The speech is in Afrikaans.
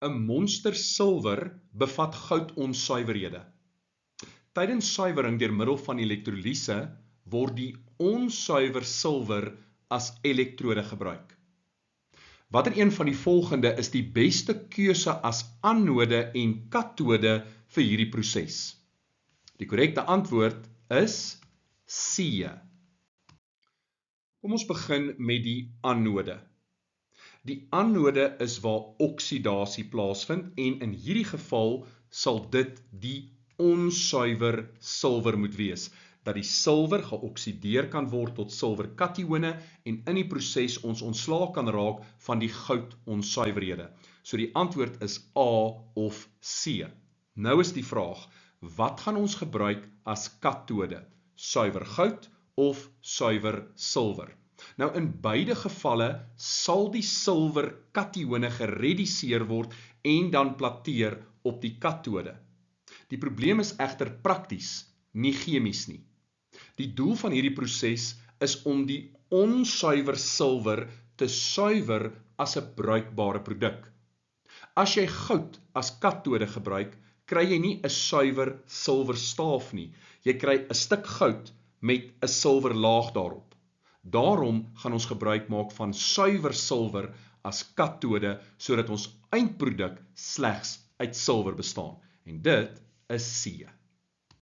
'n monster silwer bevat goudonsuiverhede. Tydens suiwering deur middel van elektrolise word die onsuiwer silwer as elektrode gebruik. Watter een van die volgende is die beste keuse as anode en katode vir hierdie proses? Die korrekte antwoord is C. Kom ons begin met die anode. Die anode is waar oksidasie plaasvind en in hierdie geval sal dit die onsuiwer silwer moet wees, dat die silwer geoksideer kan word tot silwerkatione en in die proses ons ontslae kan raak van die goud onsuiverhede. So die antwoord is A of C. Nou is die vraag, wat gaan ons gebruik as katode? Suiwer goud of suiwer silwer? Nou in beide gevalle sal die silwerkatione gereduseer word en dan plateer op die katode. Die probleem is egter prakties, nie chemies nie. Die doel van hierdie proses is om die onsuiwer silwer te suiwer as 'n bruikbare produk. As jy goud as katode gebruik, kry jy nie 'n suiwer silwerstaaf nie. Jy kry 'n stuk goud met 'n silwerlaag daarop. Daarom gaan ons gebruik maak van suiwer silwer as katode sodat ons eindproduk slegs uit silwer bestaan. En dit is C.